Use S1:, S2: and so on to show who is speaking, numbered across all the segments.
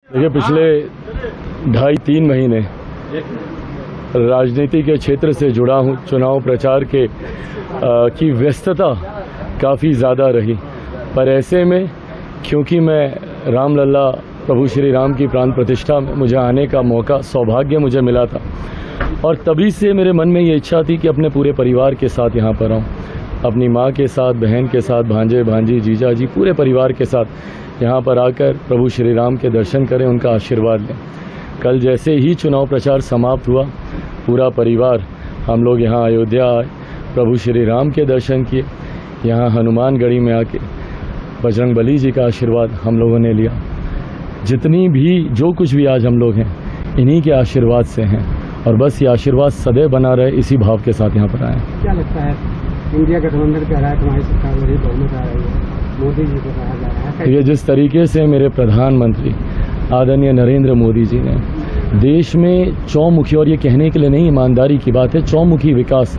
S1: देखिए, पिछले 2.5-3 महीने राजनीति के क्षेत्र से जुड़ा हूँ। चुनाव प्रचार की व्यस्तता काफ़ी ज़्यादा रही, पर ऐसे में क्योंकि मैं रामलला प्रभु श्री राम की प्राण प्रतिष्ठा में मुझे आने का मौका, सौभाग्य मुझे मिला था, और तभी से मेरे मन में ये इच्छा थी कि अपने पूरे परिवार के साथ यहाँ पर आऊँ, अपनी माँ के साथ, बहन के साथ, भांजे भांजी, जीजा जी, पूरे परिवार के साथ यहाँ पर आकर प्रभु श्री राम के दर्शन करें, उनका आशीर्वाद लें। कल जैसे ही चुनाव प्रचार समाप्त हुआ, पूरा परिवार हम लोग यहाँ अयोध्या आए, प्रभु श्री राम के दर्शन किए। यहाँ हनुमानगढ़ी में आके बजरंगबली जी का आशीर्वाद हम लोगों ने लिया। जितनी भी जो कुछ भी आज हम लोग हैं, इन्हीं के आशीर्वाद से हैं, और बस ये आशीर्वाद सदैव बना रहे, इसी भाव के साथ यहाँ पर आए।
S2: क्या लगता है, इंडिया गठबंधन कह रहा है तुम्हारी सरकार वही बहुमत आ रही है, मोदी जी को कहा जा रहा है?
S1: ये जिस तरीके से मेरे प्रधानमंत्री आदरणीय नरेंद्र मोदी जी ने देश में चौमुखी, और ये कहने के लिए नहीं, ईमानदारी की बात है, चौमुखी विकास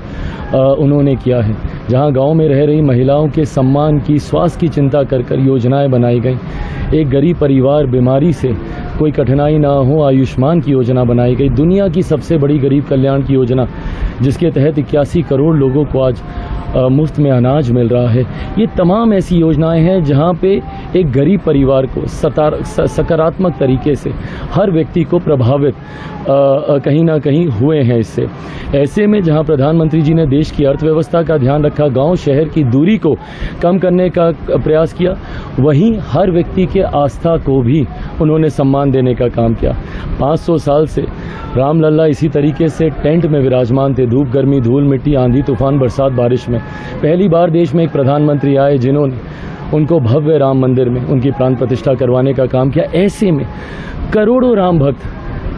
S1: उन्होंने किया है। जहां गांव में रह रही महिलाओं के सम्मान की, स्वास्थ्य की चिंता कर कर योजनाएं बनाई गई। एक गरीब परिवार बीमारी से कोई कठिनाई ना हो, आयुष्मान की योजना बनाई गई। दुनिया की सबसे बड़ी गरीब कल्याण की योजना, जिसके तहत 81 करोड़ लोगों को आज मुफ्त में अनाज मिल रहा है। ये तमाम ऐसी योजनाएं हैं जहां पे एक गरीब परिवार को सकारात्मक तरीके से हर व्यक्ति को प्रभावित कहीं ना कहीं हुए हैं इससे। ऐसे में जहां प्रधानमंत्री जी ने देश की अर्थव्यवस्था का ध्यान रखा, गांव शहर की दूरी को कम करने का प्रयास किया, वहीं हर व्यक्ति के आस्था को भी उन्होंने सम्मान देने का काम किया। 500 साल से रामलला इसी तरीके से टेंट में विराजमान थे, धूप गर्मी धूल मिट्टी आंधी तूफान बरसात बारिश में। पहली बार देश में एक प्रधानमंत्री आए जिन्होंने उनको भव्य राम मंदिर में उनकी प्राण प्रतिष्ठा करवाने का काम किया। ऐसे में करोड़ों राम भक्त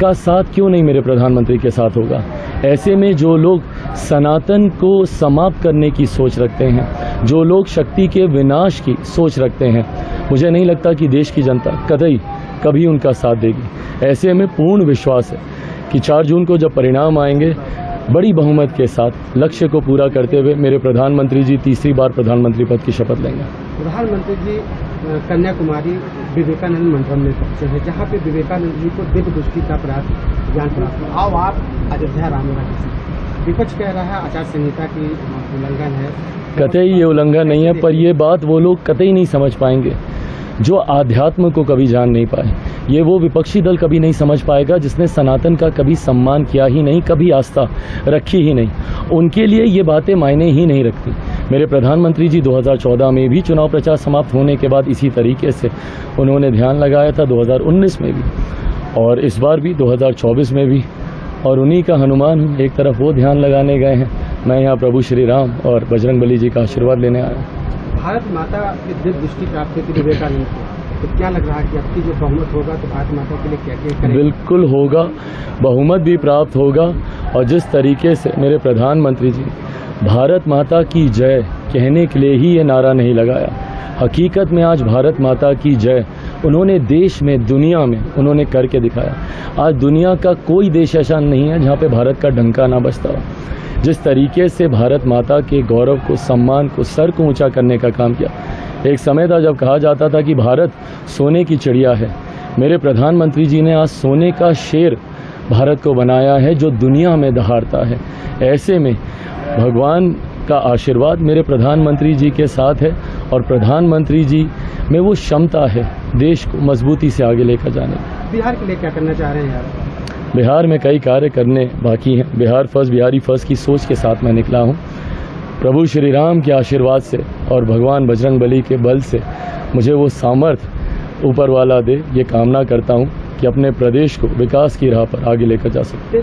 S1: का साथ क्यों नहीं मेरे प्रधानमंत्री के साथ होगा? ऐसे में जो लोग सनातन को समाप्त करने की सोच रखते हैं, जो लोग शक्ति के विनाश की सोच रखते हैं, मुझे नहीं लगता कि देश की जनता कभी उनका साथ देगी। ऐसे में पूर्ण विश्वास है कि 4 जून को जब परिणाम आएंगे, बड़ी बहुमत के साथ लक्ष्य को पूरा करते हुए मेरे प्रधानमंत्री जी तीसरी बार प्रधानमंत्री पद की शपथ लेंगे।
S2: प्रधानमंत्री जी कन्याकुमारी विवेकानंद मंदिर में पहुंचे हैं, जहां पे विवेकानंद जी को दिव्य दृष्टि का ज्ञान प्राप्त हुआ। आओ आप अयोध्या रामलला जी, विपक्ष कह रहा है आचार संहिता की उल्लंघन है।
S1: कतई ये उल्लंघन नहीं है, पर ये बात वो लोग कतई नहीं समझ पाएंगे जो आध्यात्म को कभी जान नहीं पाए। ये वो विपक्षी दल कभी नहीं समझ पाएगा जिसने सनातन का कभी सम्मान किया ही नहीं, कभी आस्था रखी ही नहीं। उनके लिए ये बातें मायने ही नहीं रखती। मेरे प्रधानमंत्री जी 2014 में भी चुनाव प्रचार समाप्त होने के बाद इसी तरीके से उन्होंने ध्यान लगाया था, 2019 में भी और इस बार भी 2024 में भी, और उन्हीं का हनुमान एक तरफ वो ध्यान लगाने गए हैं, मैं यहाँ प्रभु श्री राम और बजरंगबली जी का आशीर्वाद लेने आया।
S2: भारत माता की दिव्य दृष्टि प्राप्त हुई विवेकानंद को, तो क्या लग रहा है कि अब की जो बहुमत होगा तो भारत माता के लिए क्या क्या करेंगे? बिल्कुल
S1: होगा, बहुमत भी प्राप्त होगा। और जिस तरीके से मेरे प्रधानमंत्री जी भारत माता की जय कहने के लिए ही ये नारा नहीं लगाया, हकीकत में आज भारत माता की जय उन्होंने देश में, दुनिया में उन्होंने करके दिखाया। आज दुनिया का कोई देश ऐसा नहीं है जहाँ पे भारत का डंका ना बजता हो। जिस तरीके से भारत माता के गौरव को, सम्मान को, सर को ऊंचा करने का काम किया। एक समय था जब कहा जाता था कि भारत सोने की चिड़िया है। मेरे प्रधानमंत्री जी ने आज सोने का शेर भारत को बनाया है जो दुनिया में दहाड़ता है। ऐसे में भगवान का आशीर्वाद मेरे प्रधानमंत्री जी के साथ है, और प्रधानमंत्री जी में वो क्षमता है देश को मजबूती से आगे लेकर जाने की।
S2: बिहार के लिए क्या करना चाह रहे हैं यार?
S1: बिहार में कई कार्य करने बाकी हैं। बिहार फर्स्ट, बिहारी फर्स्ट की सोच के साथ मैं निकला हूँ। प्रभु श्री राम के आशीर्वाद से और भगवान बजरंगबली के बल से मुझे वो सामर्थ्य ऊपर वाला दे, ये कामना करता हूँ कि अपने प्रदेश को विकास की राह पर आगे लेकर जा सकते।